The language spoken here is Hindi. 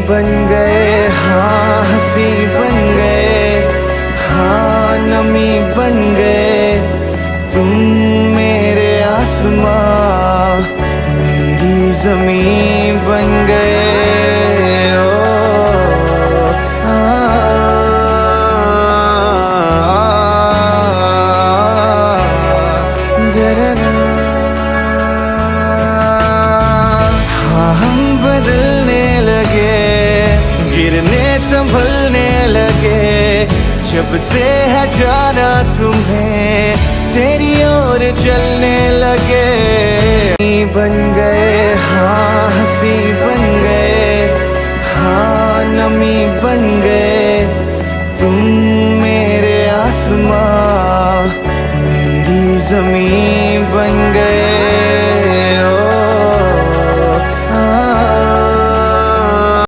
बन गए, हाँ हंसी बन गए, हाँ नमी बन गए। तुम मेरे आसमां, मेरी ज़मीं बन गए। ओ हाँ हम बदलने लगे, गिरने संभलने लगे। जब से है जाना तुम्हें, तेरी ओर चलने लगे। बन गए, हाँ हंसी बन गए, हाँ नमी बन गए। तुम मेरे आसमां, मेरी ज़मीं